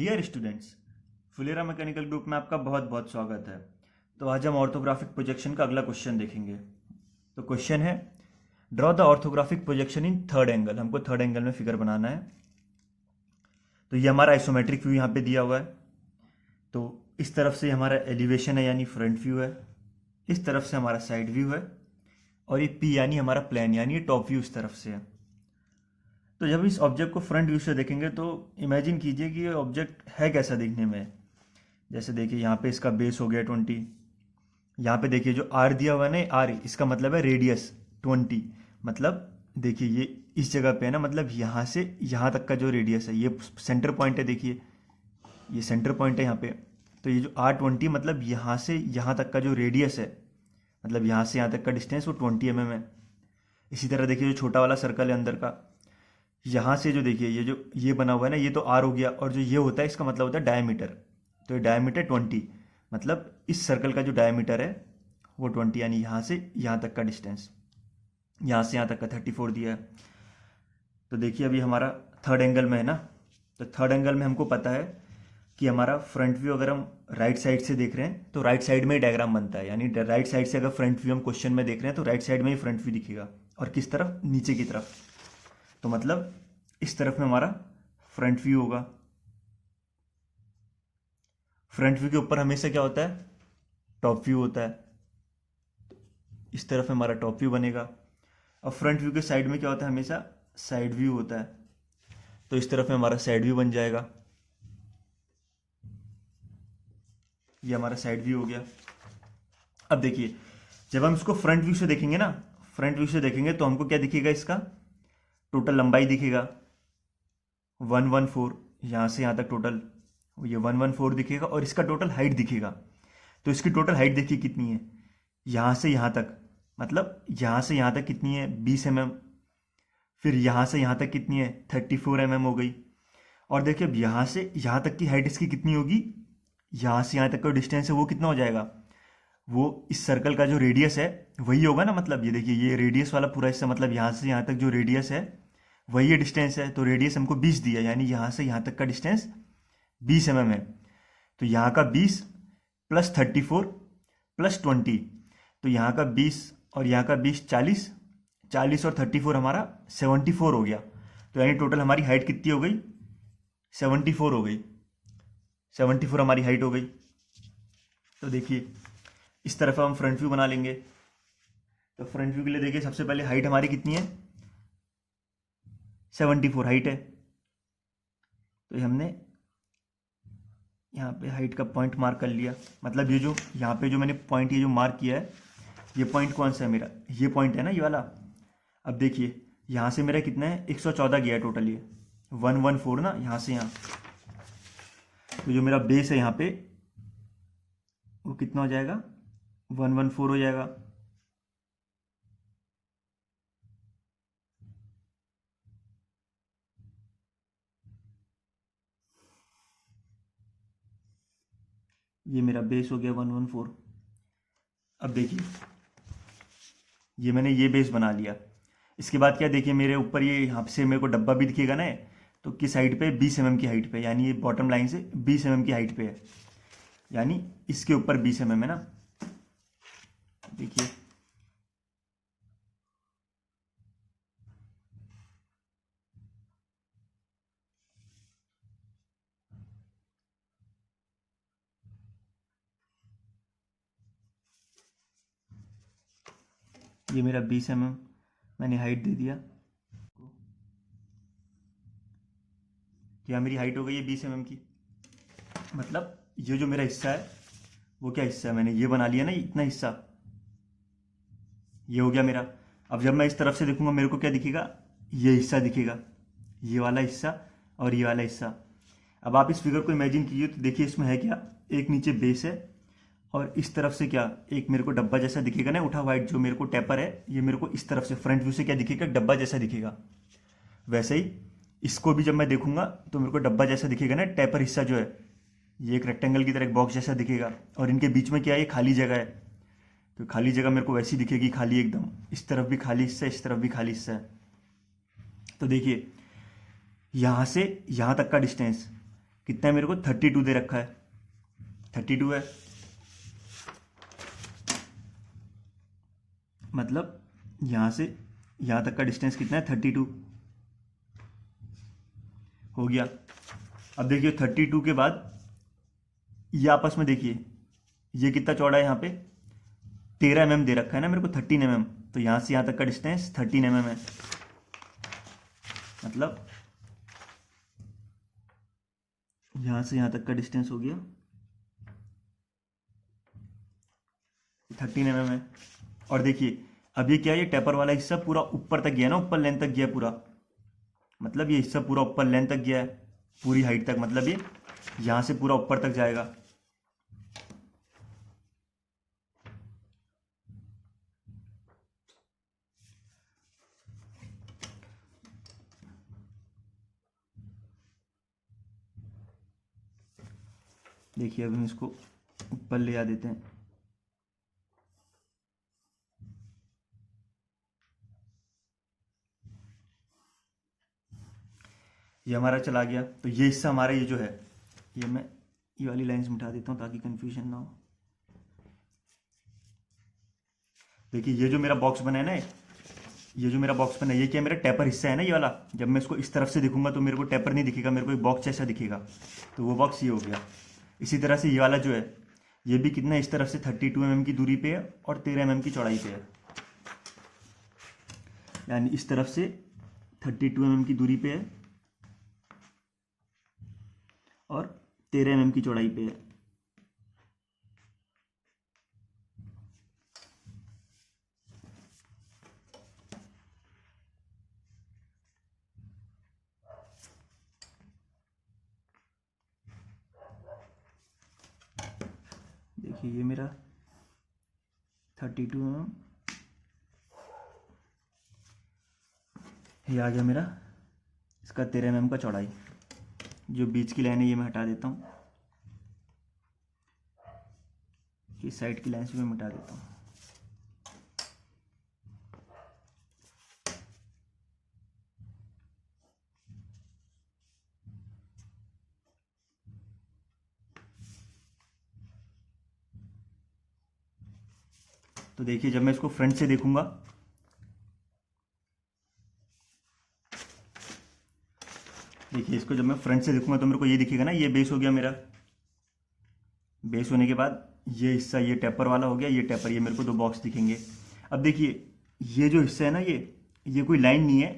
Dear students, Phulera mechanical group में आपका बहुत बहुत स्वागत है। तो आज हम ऑर्थोग्राफिक प्रोजेक्शन का अगला क्वेश्चन देखेंगे। तो क्वेश्चन है, draw the orthographic projection in third angle. हमको थर्ड एंगल में फिगर बनाना है। तो ये हमारा आइसोमेट्रिक व्यू यहाँ पे दिया हुआ है। तो इस तरफ से हमारा एलिवेशन है यानी फ्रंट व्यू है, इस तरफ से हमारा साइड व्यू है, और ये पी यानी हमारा प्लेन यानी ये टॉप व्यू इस तरफ से है। तो जब इस ऑब्जेक्ट को फ्रंट व्यू से देखेंगे तो इमेजिन कीजिए कि ये ऑब्जेक्ट है कैसा दिखने में। जैसे देखिए यहाँ पे इसका बेस हो गया 20, यहाँ पे देखिए जो आर दिया हुआ है ना, आर इसका मतलब है रेडियस 20, मतलब देखिए ये इस जगह पे है ना, मतलब यहाँ से यहाँ तक का जो रेडियस है ये सेंटर पॉइंट है। देखिए ये सेंटर पॉइंट है यहाँ पे। तो ये जो R20 मतलब यहाँ से यहाँ तक का जो रेडियस है, मतलब यहाँ से यहाँ तक का डिस्टेंस वो 20 mm है। इसी तरह देखिए जो छोटा वाला सर्कल है अंदर का, यहाँ से जो देखिए ये बना हुआ है ना, ये तो R हो गया, और जो ये होता है इसका मतलब होता है डायमीटर। तो ये डायमीटर 20, मतलब इस सर्कल का जो डायमीटर है वो 20, यानी यहाँ से यहाँ तक का डिस्टेंस, यहाँ से यहाँ तक का 34 दिया है। तो देखिए अभी हमारा थर्ड एंगल में है ना, तो थर्ड एंगल में हमको पता है कि हमारा फ्रंट व्यू अगर हम राइट साइड से देख रहे हैं तो राइट साइड में ही डायग्राम बनता है, यानी राइट साइड से अगर फ्रंट व्यू हम क्वेश्चन में देख रहे हैं तो राइट साइड में ही फ्रंट व्यू दिखेगा। और किस तरफ? नीचे की तरफ। तो मतलब इस तरफ में हमारा फ्रंट व्यू होगा। फ्रंट व्यू के ऊपर हमेशा क्या होता है? टॉप व्यू होता है। इस तरफ में हमारा टॉप व्यू बनेगा। और फ्रंट व्यू के साइड में क्या होता है? हमेशा साइड व्यू होता है। तो इस तरफ में हमारा साइड व्यू बन जाएगा। ये हमारा साइड व्यू हो गया। अब देखिए जब हम इसको फ्रंट व्यू से देखेंगे ना, फ्रंट व्यू से देखेंगे तो हमको क्या दिखेगा? इसका टोटल लंबाई दिखेगा 114, यहाँ से यहाँ तक टोटल ये 114 दिखेगा, और इसका टोटल हाइट दिखेगा। तो इसकी टोटल हाइट देखिए कितनी है, यहाँ से यहाँ तक, मतलब यहाँ से यहाँ तक कितनी है? 20 mm। फिर यहाँ से यहाँ तक कितनी है? 34 mm हो गई। और देखिए अब यहाँ से यहाँ तक की हाइट इसकी कितनी होगी? यहाँ से यहाँ तक का डिस्टेंस है वो कितना हो जाएगा? वो इस सर्कल का जो रेडियस है वही होगा ना, मतलब ये देखिए ये रेडियस वाला पूरा हिस्सा, मतलब यहाँ से यहाँ तक जो रेडियस है वही ये डिस्टेंस है। तो रेडियस हमको 20 दिया, यानी यहाँ से यहाँ तक का डिस्टेंस 20 mm है। तो यहाँ का 20 प्लस 34 प्लस 20, तो यहाँ का 20 और यहाँ का 20 40, 40 और 34 हमारा 74 हो गया। तो यानी टोटल हमारी हाइट कितनी हो गई? 74 हो गई। 74 हमारी हाइट हो गई। तो देखिए इस तरफ हम फ्रंट व्यू बना लेंगे। तो फ्रंट व्यू के लिए देखिए सबसे पहले हाइट हमारी कितनी है? 74 हाइट है। तो ये हमने यहाँ पे हाइट का पॉइंट मार्क कर लिया। मतलब ये जो यहाँ पे जो मैंने पॉइंट ये जो मार्क किया है, ये पॉइंट कौन सा है मेरा? ये पॉइंट है ना, ये वाला। अब देखिए यहाँ से मेरा कितना है? 114 गया है टोटल, ये 114 ना, यहाँ से यहाँ। तो जो मेरा बेस है यहाँ पे वो कितना हो जाएगा? 114 हो जाएगा। ये मेरा बेस हो गया 114। अब देखिए ये मैंने ये बेस बना लिया। इसके बाद क्या देखिए मेरे ऊपर ये यहाँ से मेरे को डब्बा भी दिखेगा ना, तो किस हाइट पे? 20 mm की हाइट पे, यानी ये बॉटम लाइन से 20 mm की हाइट पे है, यानी इसके ऊपर 20 mm है ना। देखिए ये मेरा 20 mm मैंने हाइट दे दिया। क्या मेरी हाइट हो गई है 20 mm की। मतलब ये जो मेरा हिस्सा है वो क्या हिस्सा है? मैंने ये बना लिया ना, इतना हिस्सा ये हो गया मेरा। अब जब मैं इस तरफ से देखूंगा मेरे को क्या दिखेगा? ये हिस्सा दिखेगा, ये वाला हिस्सा और ये वाला हिस्सा। अब आप इस फिगर को इमेजिन कीजिए तो देखिए इसमें है क्या? एक नीचे बेस है, और इस तरफ से क्या? एक मेरे को डब्बा जैसा दिखेगा ना, उठा वाइट जो मेरे को टेपर है, ये मेरे को इस तरफ से फ्रंट व्यू से क्या दिखेगा? डब्बा जैसा दिखेगा। वैसे ही इसको भी जब मैं देखूंगा तो मेरे को डब्बा जैसा दिखेगा ना, टेपर हिस्सा जो है ये एक रेक्टेंगल की तरह एक बॉक्स जैसा दिखेगा, और इनके बीच में क्या है? ये खाली जगह है। तो खाली जगह मेरे को वैसी दिखेगी, खाली एकदम, इस तरफ भी खाली हिस्सा है, इस तरफ भी खाली हिस्सा है। तो देखिए यहाँ से यहाँ तक का डिस्टेंस कितना है मेरे को 32 दे रखा है, 32 है। मतलब यहाँ से यहाँ तक का डिस्टेंस कितना है, 32 हो गया। अब देखिए 32 के बाद ये आपस में देखिए ये कितना चौड़ा है, यहाँ पे 13 mm दे रखा है ना मेरे को, 13 mm। तो यहाँ से यहाँ तक का डिस्टेंस 13 mm है। मतलब यहाँ से यहाँ तक का डिस्टेंस हो गया 13 mm है। और देखिए अब ये क्या है, ये टेपर वाला हिस्सा पूरा ऊपर तक गया ना, ऊपर लेंथ तक गया पूरा। मतलब ये हिस्सा पूरा ऊपर लेंथ तक गया है, पूरी हाइट तक। मतलब ये यहाँ से पूरा ऊपर तक जाएगा। देखिए अब हम इसको ऊपर ले आ देते हैं। ये हमारा चला गया। तो ये हिस्सा हमारा ये जो है, ये मैं ये वाली लाइंस मिटा देता हूँ ताकि कंफ्यूजन ना हो। देखिए ये जो मेरा बॉक्स बना है ना, ये जो मेरा बॉक्स बना है, ये क्या मेरा टेपर हिस्सा है ना, ये वाला। जब मैं इसको इस तरफ से देखूंगा तो मेरे को टेपर नहीं दिखेगा, मेरे को एक बॉक्स जैसा दिखेगा। तो वो बॉक्स ये हो गया। इसी तरह से ये वाला जो है, ये भी कितना इस तरफ से 32 mm की दूरी पे है और 13 mm की चौड़ाई पे है। यानी इस तरफ से 32 mm की दूरी पे है और 13 mm की चौड़ाई पे है। देखिए ये मेरा 32 mm, ये आ गया मेरा इसका 13 mm का चौड़ाई। जो बीच की लाइन है ये मैं हटा देता हूँ, इस साइड की लाइन से मैं मिटा देता हूँ। तो देखिए जब मैं इसको फ्रंट से देखूंगा, देखिए इसको जब मैं फ्रंट से देखूंगा तो मेरे को ये दिखेगा ना, ये बेस हो गया मेरा। बेस होने के बाद ये हिस्सा, ये टेपर वाला हो गया, ये टेपर, ये मेरे को दो बॉक्स दिखेंगे। अब देखिए ये जो हिस्सा है ना, ये कोई लाइन नहीं है,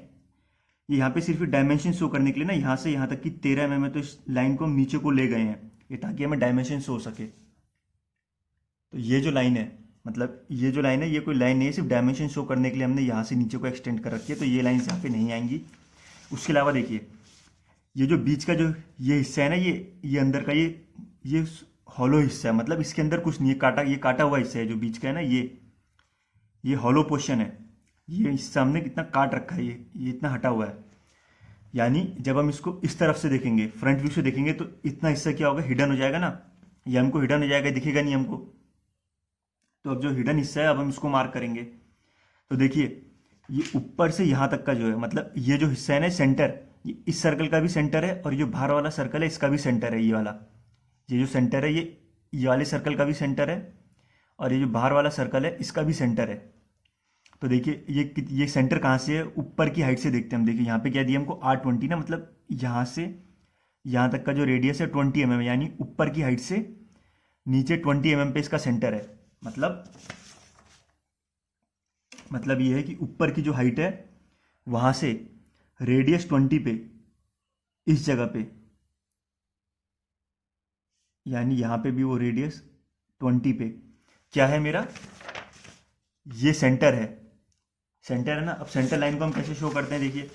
ये यहाँ पे सिर्फ डायमेंशन शो करने के लिए ना, यहाँ से यहाँ तक की 13 mm है। तो इस लाइन को हम नीचे को ले गए हैं ये, ताकि हमें डायमेंशन शो हो सके। तो ये जो लाइन है, मतलब ये जो लाइन है, ये कोई लाइन नहीं है, सिर्फ डायमेंशन शो करने के लिए हमने यहाँ से नीचे को एक्सटेंड कर रखी है। तो ये लाइन यहाँ पे नहीं आएंगी। उसके अलावा देखिए ये जो बीच का जो ये हिस्सा है ना, ये अंदर का ये हॉलो हिस्सा है। मतलब इसके अंदर कुछ नहीं है, ये काटा हुआ हिस्सा है जो बीच का है ना, ये हॉलो पोर्शन है। ये हिस्सा हमने कितना काट रखा है, ये इतना हटा हुआ है। यानी जब हम इसको इस तरफ से देखेंगे, फ्रंट व्यू से देखेंगे, तो इतना हिस्सा क्या होगा, हिडन हो जाएगा ना। ये हमको हिडन हो जाएगा, दिखेगा नहीं हमको। तो अब जो हिडन हिस्सा है, अब हम इसको मार्क करेंगे। तो देखिए ये ऊपर से यहाँ तक का जो है, मतलब ये जो हिस्सा है ना सेंटर, ये इस सर्कल का भी सेंटर है, और ये जो बाहर वाला सर्कल है इसका भी सेंटर है। ये वाला, ये जो सेंटर है, ये वाले सर्कल का भी सेंटर है, और ये जो बाहर वाला सर्कल है इसका भी सेंटर है। तो देखिए ये सेंटर कहाँ से है, ऊपर की हाइट से देखते हैं हम। देखिए यहाँ पे क्या दिया हमको, R20 ना, मतलब यहाँ से यहाँ तक का जो रेडियस है 20 mm है। यानी ऊपर की हाइट से नीचे 20 mm पे इसका सेंटर है। मतलब ये है कि ऊपर की जो हाइट है वहाँ से रेडियस 20 पे, इस जगह पे, यानी यहाँ पे भी वो रेडियस 20 पे क्या है मेरा, ये सेंटर है। सेंटर है ना। अब सेंटर लाइन को हम कैसे शो करते हैं, देखिए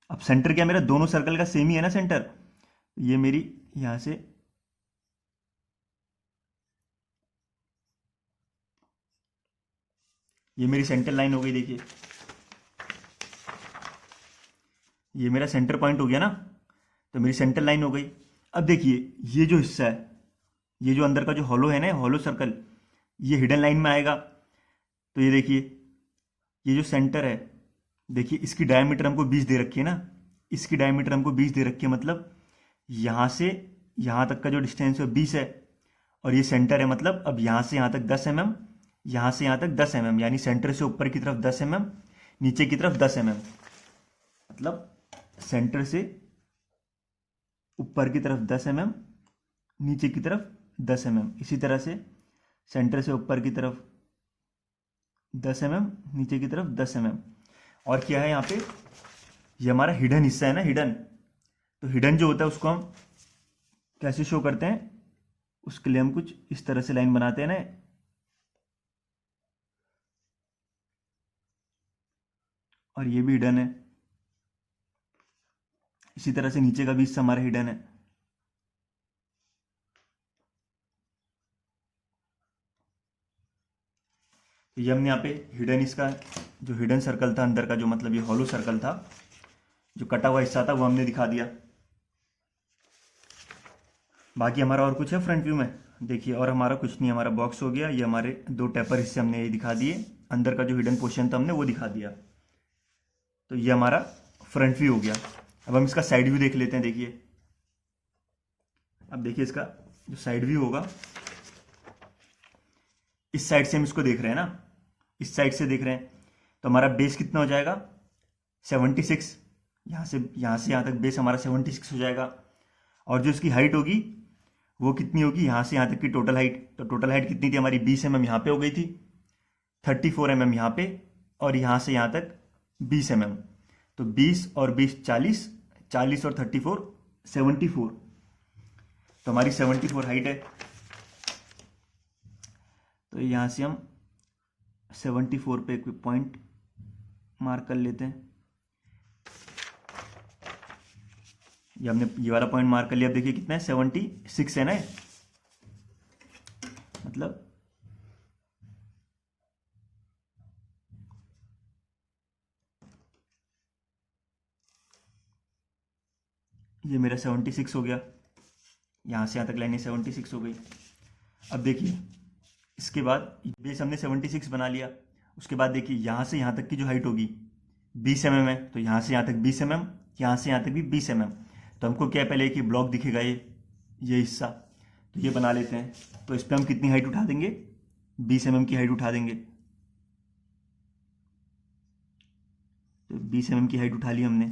अब सेंटर क्या मेरा, दोनों सर्कल का सेम ही है ना सेंटर। ये मेरी यहाँ से ये मेरी सेंटर लाइन हो गई। देखिए ये मेरा सेंटर पॉइंट हो गया ना, तो मेरी सेंटर लाइन हो गई। अब देखिए ये जो हिस्सा है, ये जो अंदर का जो हॉलो है ना, हॉलो सर्कल, ये हिडन लाइन में आएगा। तो ये देखिए ये जो सेंटर है, देखिए इसकी डायमीटर हमको 20 दे रखी है ना, इसकी डायमीटर हमको 20 दे रखी है, मतलब यहाँ से यहाँ तक का जो डिस्टेंस है 20 है, और ये सेंटर है, मतलब अब यहाँ से यहाँ तक 10 mm, यहाँ से यहाँ तक 10 mm, यानी सेंटर से ऊपर की तरफ 10 mm, नीचे की तरफ 10 mm, मतलब सेंटर से ऊपर की तरफ 10 mm, नीचे की तरफ 10 mm। इसी तरह से सेंटर से ऊपर की तरफ 10 mm, नीचे की तरफ 10 mm। और क्या है यहाँ पे, ये हमारा हिडन हिस्सा है ना, हिडन। तो हिडन जो होता है उसको हम कैसे शो करते हैं, उसके लिए हम कुछ इस तरह से लाइन बनाते हैं ना, और ये भी हिडन है। इसी तरह से नीचे का भी हिस्सा हमारा हिडन है। तो ये हमने यहाँ पे हिडन, इसका जो हिडन सर्कल था अंदर का, जो मतलब ये हॉलो सर्कल था, जो कटा हुआ हिस्सा था, वो हमने दिखा दिया। बाकी हमारा और कुछ है फ्रंट व्यू में, देखिए, और हमारा कुछ नहीं, हमारा बॉक्स हो गया। ये हमारे 2 टेपर हिस्से हमने ये दिखा दिए, अंदर का जो हिडन पोर्शन था हमने वो दिखा दिया। तो ये हमारा फ्रंट व्यू हो गया। अब हम इसका साइड व्यू देख लेते हैं। देखिए, अब देखिए इसका जो साइड व्यू होगा, इस साइड से हम इसको देख रहे हैं ना, इस साइड से देख रहे हैं, तो हमारा बेस कितना हो जाएगा, 76। यहाँ से यहाँ तक बेस हमारा 76 हो जाएगा। और जो इसकी हाइट होगी वो कितनी होगी, यहाँ से यहाँ तक की टोटल हाइट। तो टोटल हाइट कितनी थी हमारी, 20 mm यहाँ पे हो गई थी, 34 mm यहाँ पे, और यहाँ से यहाँ तक 20 mm। तो 20 और 20 40, 40 और 34 74। तो हमारी 74 हाइट है। तो यहाँ से हम 74 पे कोई पॉइंट मार्क कर लेते हैं। ये हमने ये वाला पॉइंट मार्क कर लिया। अब देखिए कितना है, 76 है ना, मतलब ये मेरा 76 हो गया। यहाँ से यहाँ तक लाइन 76 हो गई। अब देखिए इसके बाद बेस हमने 76 बना लिया। उसके बाद देखिए यहाँ से यहाँ तक की जो हाइट होगी 20 mm है, तो यहाँ से यहाँ तक 20 mm, यहाँ से यहाँ तक भी 20 mm। तो हमको क्या पहले कि ब्लॉक दिखेगा ये हिस्सा, तो ये बना लेते हैं। तो इस पर हम कितनी हाइट उठा देंगे, 20 mm की हाइट उठा देंगे। तो 20 mm की हाइट उठा ली हमने।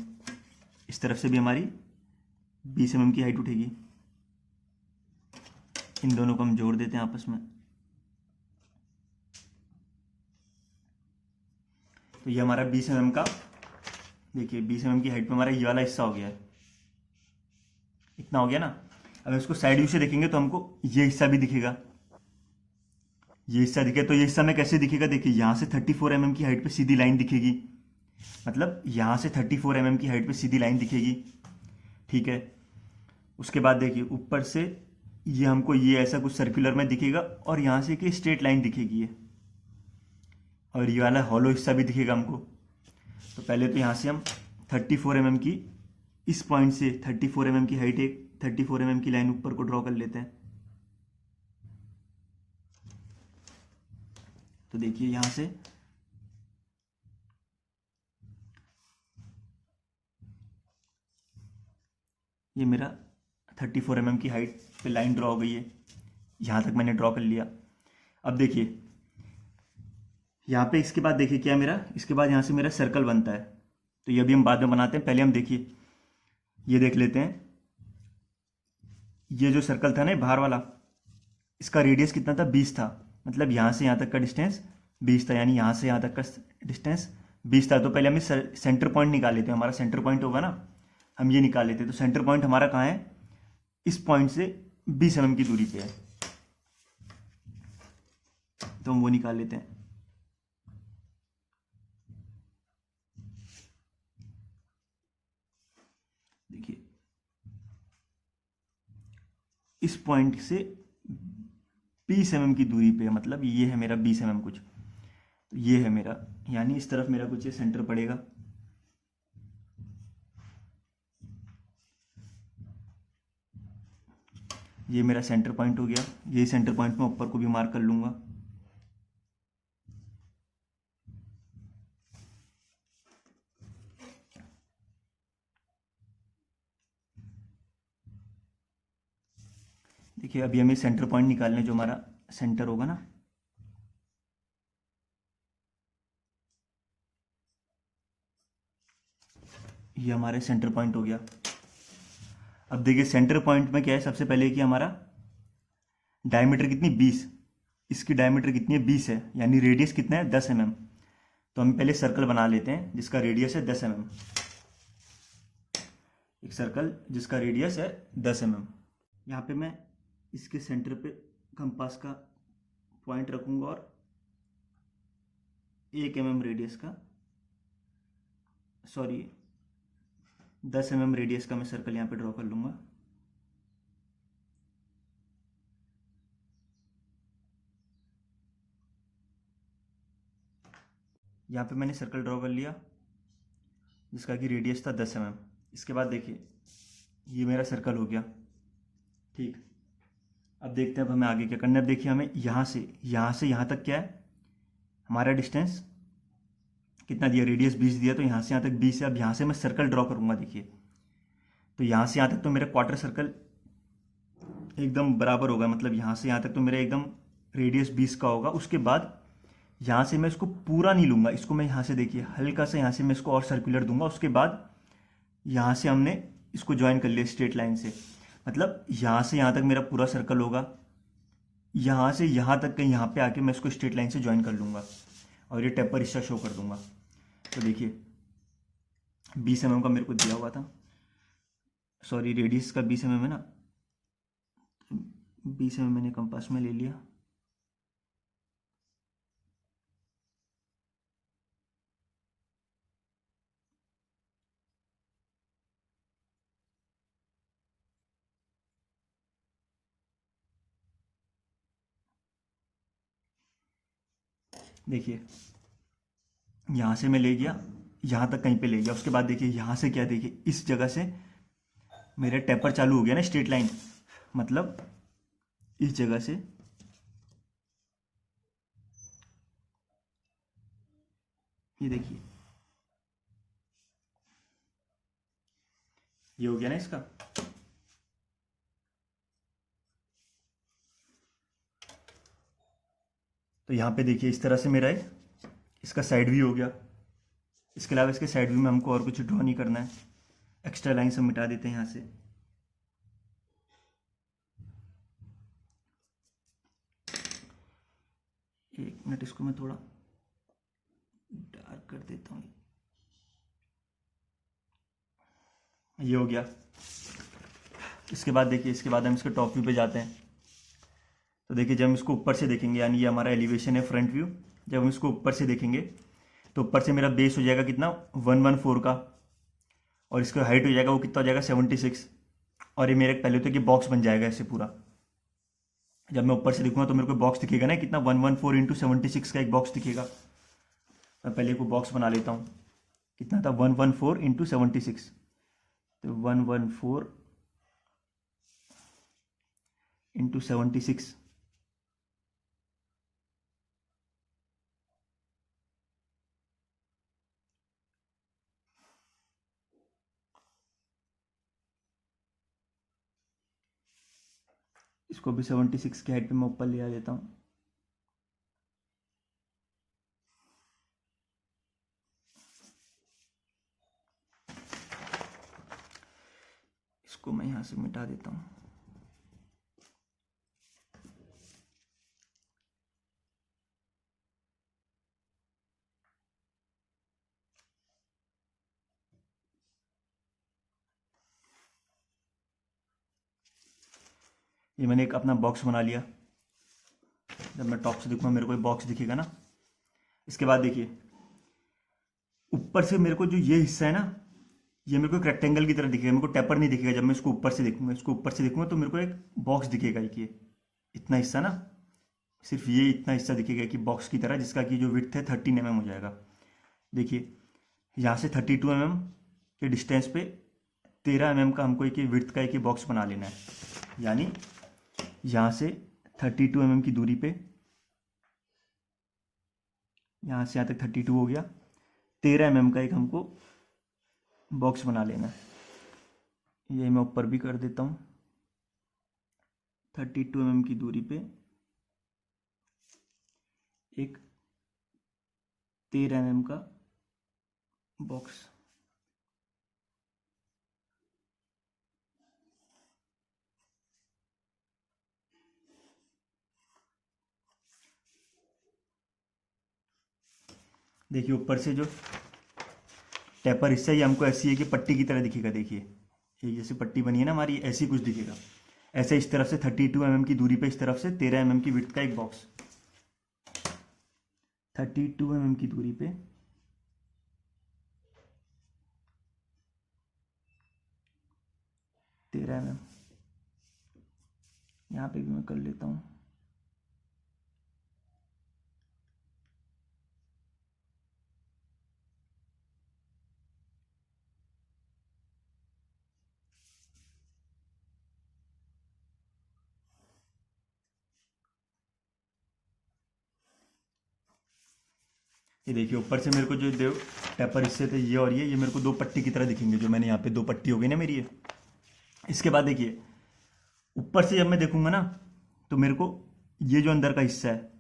इस तरफ से भी हमारी 20 mm की हाइट उठेगी। इन दोनों को हम जोड़ देते हैं आपस में। तो ये हमारा 20 mm का, देखिए 20 mm की हाइट पे हमारा ये वाला हिस्सा हो गया है, इतना हो गया ना। अब इसको साइड व्यू से देखेंगे तो हमको ये हिस्सा भी दिखेगा, ये हिस्सा दिखे। तो ये हिस्सा में कैसे दिखेगा, देखिए यहाँ से 34 mm की हाइट पे सीधी लाइन दिखेगी, मतलब यहाँ से 34 mm की हाइट पे सीधी लाइन दिखेगी, ठीक है। उसके बाद देखिए ऊपर से ये हमको ये ऐसा कुछ सर्कुलर में दिखेगा, और यहाँ से कि स्ट्रेट लाइन दिखेगी ये, और ये वाला हॉलो हिस्सा भी दिखेगा हमको। तो पहले तो यहाँ से हम 34 mm की, इस पॉइंट से 34 mm की हाइट, एक 34 mm की लाइन ऊपर को ड्रॉ कर लेते हैं। तो देखिए यहाँ से ये मेरा 34 mm की हाइट पे लाइन ड्रॉ हो गई है, यहाँ तक मैंने ड्रॉ कर लिया। अब देखिए यहाँ पे इसके बाद देखिए क्या मेरा, इसके बाद यहाँ से मेरा सर्कल बनता है। तो ये भी हम बाद में बनाते हैं, पहले हम देखिए ये देख लेते हैं। ये जो सर्कल था ना बाहर वाला, इसका रेडियस कितना था, 20 था, मतलब यहाँ से यहाँ तक का डिस्टेंस 20 था, यानी यहाँ से यहाँ तक का डिस्टेंस 20 था। तो पहले हम सेंटर पॉइंट निकाल लेते हैं, हमारा सेंटर पॉइंट होगा ना, हम ये निकाल लेते हैं। तो सेंटर पॉइंट हमारा कहाँ है, इस पॉइंट से 20 mm की दूरी पे है, तो हम वो निकाल लेते हैं। देखिए इस पॉइंट से 20 mm की दूरी पे, मतलब ये है मेरा 20 mm कुछ, तो ये है मेरा, यानी इस तरफ मेरा कुछ ये सेंटर पड़ेगा। ये मेरा सेंटर पॉइंट हो गया। यही सेंटर पॉइंट मैं ऊपर को भी मार्क कर लूँगा। देखिए अभी हमें सेंटर पॉइंट निकालने, जो हमारा सेंटर होगा ना, ये हमारे सेंटर पॉइंट हो गया। अब देखिए सेंटर पॉइंट में क्या है, सबसे पहले कि हमारा डायमीटर कितनी 20, इसकी डायमीटर कितनी है 20 है, यानी रेडियस कितना है 10 mm। तो हम पहले सर्कल बना लेते हैं जिसका रेडियस है 10 mm। एक सर्कल जिसका रेडियस है 10 mm। यहाँ पे मैं इसके सेंटर पे कंपास का पॉइंट रखूंगा और 1 mm रेडियस का, सॉरी 10 mm रेडियस का मैं सर्कल यहाँ पे ड्रॉ कर लूँगा। यहाँ पे मैंने सर्कल ड्रॉ कर लिया जिसका कि रेडियस था 10 mm। इसके बाद देखिए ये मेरा सर्कल हो गया, ठीक। अब देखते हैं अब हमें आगे क्या करना है। अब देखिए हमें यहाँ से यहाँ तक क्या है, हमारा डिस्टेंस कितना दिया, रेडियस 20 दिया, तो यहाँ से यहाँ तक 20 है। अब यहाँ से मैं सर्कल ड्रॉ करूँगा, देखिए तो यहाँ से यहाँ तक तो मेरा क्वार्टर सर्कल एकदम बराबर होगा, मतलब यहाँ से यहाँ तक तो मेरा एकदम रेडियस 20 का होगा। उसके बाद यहाँ से मैं इसको पूरा नहीं लूँगा, इसको मैं यहाँ से देखिए हल्का सा यहाँ से मैं इसको और सर्कुलर दूंगा। उसके बाद यहाँ से हमने इसको ज्वाइन कर लिया स्ट्रेट लाइन से, मतलब यहाँ से यहाँ तक मेरा पूरा सर्कल होगा, यहाँ से यहाँ तक कहीं यहाँ पे आके मैं इसको स्ट्रेट लाइन से ज्वाइन कर लूँगा और ये टेपर हिस्सा शो कर दूंगा। तो देखिए 20 mm का मेरे को दिया हुआ था, सॉरी रेडियस का 20 mm है ना, 20 mm मैंने कंपास में ले लिया। देखिए यहाँ से मैं ले गया, यहाँ तक कहीं पे ले गया। उसके बाद देखिए यहाँ से क्या, देखिए इस जगह से मेरे टेपर चालू हो गया ना स्ट्रेट लाइन, मतलब इस जगह से ये देखिए ये हो गया ना इसका। तो यहाँ पे देखिए इस तरह से मेरा एक इसका साइड व्यू हो गया। इसके अलावा इसके साइड व्यू में हमको और कुछ ड्रॉ नहीं करना है, एक्स्ट्रा लाइन सब मिटा देते हैं यहाँ से। एक मिनट, इसको मैं थोड़ा डार्क कर देता हूँ। ये हो गया। इसके बाद देखिए, इसके बाद हम इसके टॉप व्यू पे जाते हैं। तो देखिए जब हम इसको ऊपर से देखेंगे, यानी ये हमारा एलिवेशन है फ्रंट व्यू, जब हम इसको ऊपर से देखेंगे तो ऊपर से मेरा बेस हो जाएगा कितना 114 का, और इसका हाइट हो जाएगा वो कितना हो जाएगा 76। और ये मेरे पहले तो कि बॉक्स बन जाएगा ऐसे पूरा। जब मैं ऊपर से देखूंगा तो मेरे को बॉक्स दिखेगा ना कितना 114 इंटू 76 का एक बॉक्स दिखेगा। मैं पहले को बॉक्स बना लेता हूँ, कितना था 114 इंटू 76, तो 114 इंटू 76, इसको भी 76 की हाइट पे मैं ऊपर ले आ देता हूँ। इसको मैं यहाँ से मिटा देता हूँ। ये मैंने एक अपना बॉक्स बना लिया। जब मैं टॉप से देखूंगा मेरे को एक बॉक्स दिखेगा ना। इसके बाद देखिए ऊपर से मेरे को जो ये हिस्सा है ना, ये मेरे को एक रेक्टेंगल की तरह दिखेगा, मेरे को टेपर नहीं दिखेगा। जब मैं इसको ऊपर से देखूंगा, इसको ऊपर से देखूंगा तो मेरे को एक बॉक्स दिखेगा, एक ये इतना हिस्सा ना, सिर्फ ये इतना हिस्सा दिखेगा कि बॉक्स की तरह, जिसका कि जो विड्थ है 13 mm हो जाएगा। देखिए यहाँ से 32 mm के डिस्टेंस पे 13 mm का हमको एक विड्थ का एक बॉक्स बना लेना है। यानी यहाँ से 32 mm की दूरी पे, यहाँ से यहाँ तक 32 हो गया, 13 mm का एक हमको बॉक्स बना लेना है। ये मैं ऊपर भी कर देता हूँ, 32 mm की दूरी पे एक 13 mm का बॉक्स। देखिए ऊपर से जो टेपर हिस्सा ये हमको ऐसी है कि पट्टी की तरह दिखेगा। देखिए ये जैसे पट्टी बनी है ना हमारी, ऐसी कुछ दिखेगा। ऐसे इस तरफ से 32 mm की दूरी पे इस तरफ से 13 mm की विड्थ का एक बॉक्स। 32 mm की दूरी पे 13 mm। यहाँ पे भी मैं कर लेता हूँ। ये देखिए ऊपर से मेरे को जो दो टेपर हिस्से थे ये और ये मेरे को दो पट्टी की तरह दिखेंगे। जो मैंने यहाँ पे दो पट्टी हो गई ना मेरी ये। इसके बाद देखिए ऊपर से जब मैं देखूंगा ना तो मेरे को ये जो अंदर का हिस्सा है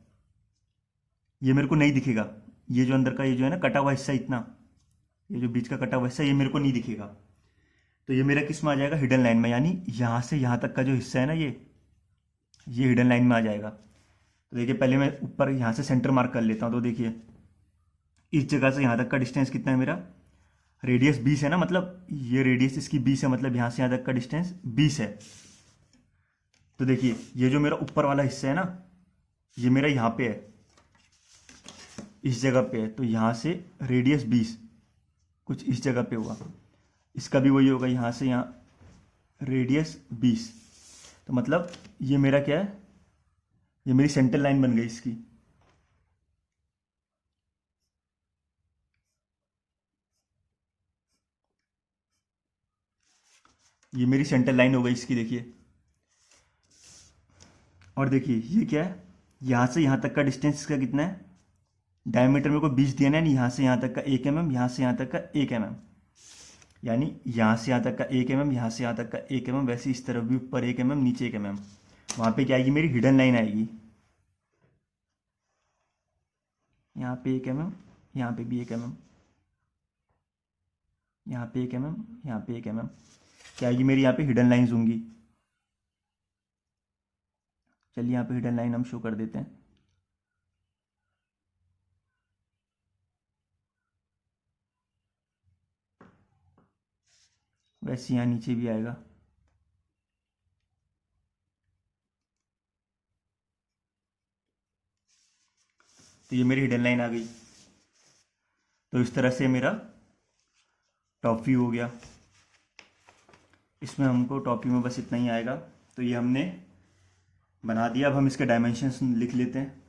ये मेरे को नहीं दिखेगा। ये जो अंदर का ये जो है ना कटा हुआ हिस्सा इतना, ये जो बीच का कटा हुआ हिस्सा ये मेरे को नहीं दिखेगा। तो ये मेरा किस में आ जाएगा? हिडन लाइन में। यानी यहाँ से यहाँ तक का जो हिस्सा है ना ये हिडन लाइन में आ जाएगा। तो देखिए पहले मैं ऊपर यहाँ से सेंटर मार्क कर लेता हूँ। तो देखिए इस जगह से यहाँ तक का डिस्टेंस कितना है मेरा? रेडियस 20 है ना, मतलब ये रेडियस इसकी 20 है, मतलब यहाँ से यहाँ तक का डिस्टेंस 20 है। तो देखिए ये जो मेरा ऊपर वाला हिस्सा है ना ये मेरा यहाँ पे है, इस जगह पे है। तो यहाँ से रेडियस 20 कुछ इस जगह पे हुआ। इसका भी वही होगा, यहाँ से यहाँ रेडियस 20। तो मतलब ये मेरा क्या है? ये मेरी सेंटर लाइन बन गई इसकी। ये मेरी सेंटर लाइन हो गई इसकी। देखिए और देखिए ये क्या है? यहाँ से यहाँ तक का डिस्टेंस इसका कितना है? डायमीटर मेरे को 20 दिया ना, यानी यहाँ से यहाँ तक का 1 mm, यहाँ से यहाँ तक का 1 mm। यानी यहाँ से यहाँ तक का 1 mm, यहाँ से यहाँ तक का 1 mm, वैसे इस तरफ भी ऊपर 1 mm नीचे 1 mm। वहाँ पे क्या आएगी? मेरी हिडन लाइन आएगी। यहाँ पे 1 mm, यहाँ पे भी 1 mm, यहाँ पे 1 mm, यहाँ पे 1 mm। क्या आएगी मेरी? यहाँ पे हिडन लाइन्स होंगी। चलिए यहाँ पे हिडन लाइन हम शो कर देते हैं। वैसे यहाँ नीचे भी आएगा। तो ये मेरी हिडन लाइन आ गई। तो इस तरह से मेरा टॉप व्यू हो गया। इसमें हमको टॉप व्यू में बस इतना ही आएगा। तो ये हमने बना दिया। अब हम इसके डायमेंशंस लिख लेते हैं।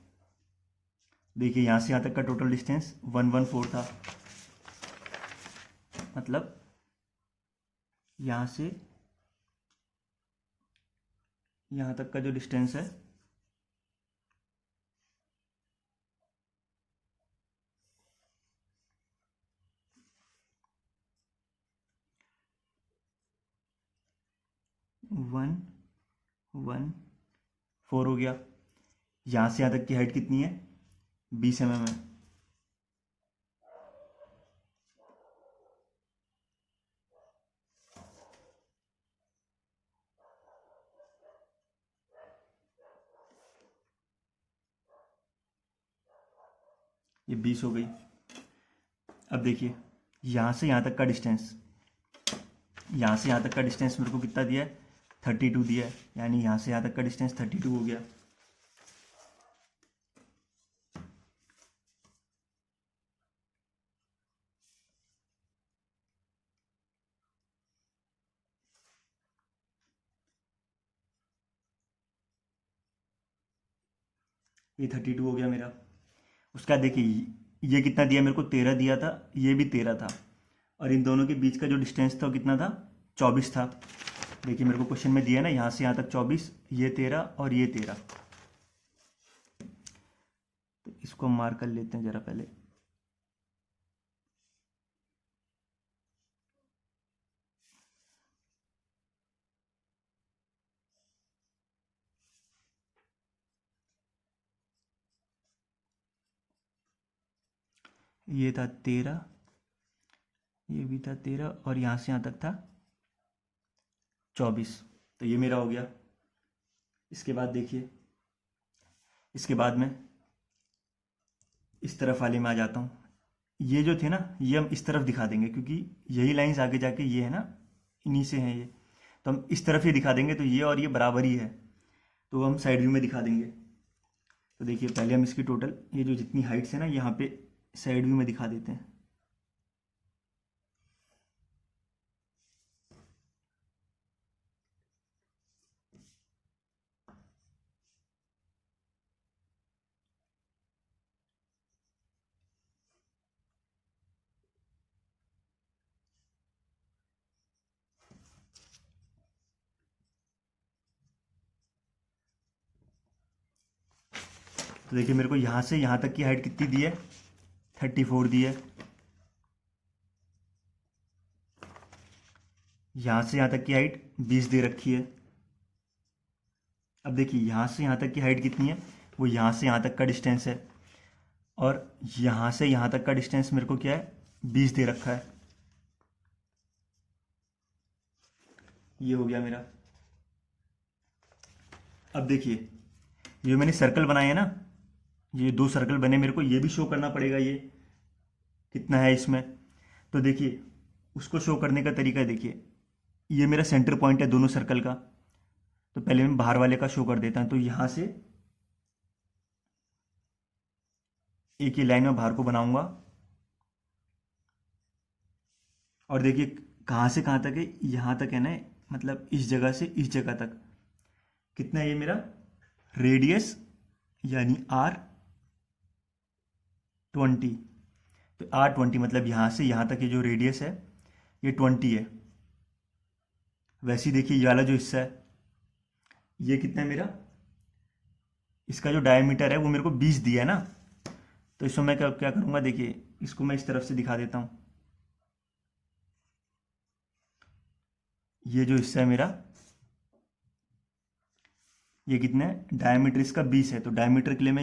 देखिए यहाँ से यहाँ तक का टोटल डिस्टेंस 114 था, मतलब यहाँ से यहाँ तक का जो डिस्टेंस है वन वन फोर हो गया। यहाँ से यहाँ तक की हाइट कितनी है? 20 mm है। ये 20 हो गई। अब देखिए यहाँ से यहाँ तक का डिस्टेंस, यहाँ से यहाँ तक का डिस्टेंस मेरे को कितना दिया है? 32 दिया है। यानी यहाँ से यहाँ तक का डिस्टेंस 32 हो गया। ये 32 हो गया मेरा। उसका देखिए ये कितना दिया मेरे को? 13 दिया था, ये भी 13 था, और इन दोनों के बीच का जो डिस्टेंस था वो कितना था? 24 था। देखिए मेरे को क्वेश्चन में दिया है ना, यहाँ से यहाँ तक 24, ये 13 और ये 13। तो इसको हम मार्क कर लेते हैं ज़रा पहले। ये था 13, ये भी था 13 और यहाँ से यहाँ तक था 24। तो ये मेरा हो गया। इसके बाद देखिए, इसके बाद में इस तरफ वाले में आ जाता हूँ। ये जो थे ना, ये हम इस तरफ दिखा देंगे क्योंकि यही लाइंस आगे जाके ये है ना, इन्हीं से हैं ये, तो हम इस तरफ ही दिखा देंगे। तो ये और ये बराबर ही है, तो हम साइड व्यू में दिखा देंगे। तो देखिए, पहले हम इसकी टोटल ये जो जितनी हाइट्स है ना, यहाँ पे साइड व्यू में दिखा देते हैं। तो देखिए, मेरे को यहाँ से यहाँ तक की हाइट कितनी दी है, 34 दी है। यहाँ से यहाँ तक की हाइट 20 दे रखी है। अब देखिए, यहाँ से यहाँ तक की हाइट कितनी है, वो यहाँ से यहाँ तक का डिस्टेंस है, और यहाँ से यहाँ तक का डिस्टेंस मेरे को क्या है, 20 दे रखा है। ये हो गया मेरा। अब देखिए, ये मैंने सर्कल बनाए हैं ना, ये 2 सर्कल बने, मेरे को ये भी शो करना पड़ेगा ये कितना है इसमें। तो देखिए, उसको शो करने का तरीका देखिए, ये मेरा सेंटर पॉइंट है दोनों सर्कल का। तो पहले मैं बाहर वाले का शो कर देता हूँ। तो यहाँ से एक ही लाइन में बाहर को बनाऊंगा, और देखिए कहाँ से कहाँ तक है, यहाँ तक है ना, मतलब इस जगह से इस जगह तक कितना है ये मेरा रेडियस, यानी R20। तो R20 मतलब यहाँ से यहाँ तक ये जो रेडियस है ये 20 है। वैसे ही देखिए, ये वाला जो हिस्सा है ये कितना है मेरा, इसका जो डायमीटर है वो मेरे को 20 दिया है ना। तो इसको मैं क्या क्या करूँगा, देखिए इसको मैं इस तरफ से दिखा देता हूँ। ये जो हिस्सा है मेरा, ये कितना है, डायमीटर इसका 20 है। तो डायमीटर के लिए मैं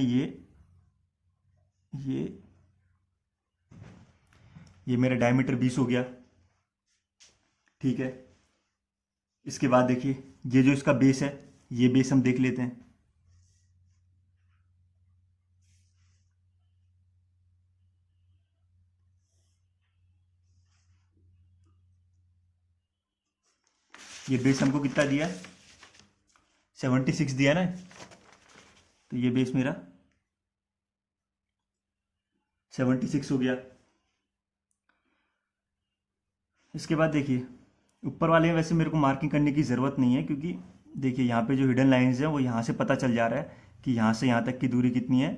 ये मेरा डायमीटर 20 हो गया, ठीक है। इसके बाद देखिए, ये जो इसका बेस है, ये बेस हम देख लेते हैं। ये बेस हमको कितना दिया, 76 दिया ना। तो ये बेस मेरा 76 हो गया। इसके बाद देखिए, ऊपर वाले में वैसे मेरे को मार्किंग करने की ज़रूरत नहीं है, क्योंकि देखिए यहाँ पे जो हिडन लाइंस हैं वो यहाँ से पता चल जा रहा है कि यहाँ से यहाँ तक की दूरी कितनी है।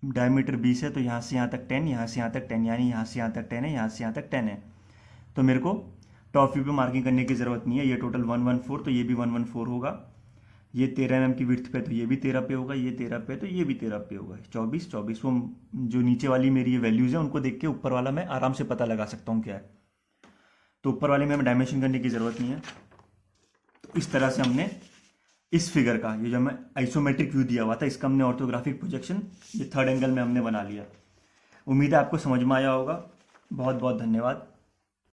डायमीटर 20 है, तो यहाँ से यहाँ तक 10, यहाँ से यहाँ तक 10, यानी यहाँ से यहाँ तक 10 है, यहाँ से यहाँ तक 10 है। तो मेरे को टॉप व्यू पे मार्किंग करने की ज़रूरत नहीं है। ये टोटल 114, तो ये भी 114 होगा। ये 13 mm की विड्थ पे, तो ये भी 13 पे होगा। ये 13 पे, तो ये भी 13 पे होगा। 24, 24 वो जो नीचे वाली मेरी ये वैल्यूज़ है उनको देख के ऊपर वाला मैं आराम से पता लगा सकता हूँ क्या है। तो ऊपर वाले में हमें डायमेंशन करने की ज़रूरत नहीं है। तो इस तरह से हमने इस फिगर का, ये जो हमें आइसोमेट्रिक व्यू दिया हुआ था, इसका हमने ऑर्थोग्राफिक प्रोजेक्शन ये 3rd एंगल में हमने बना लिया। उम्मीद है आपको समझ में आया होगा। बहुत बहुत धन्यवाद।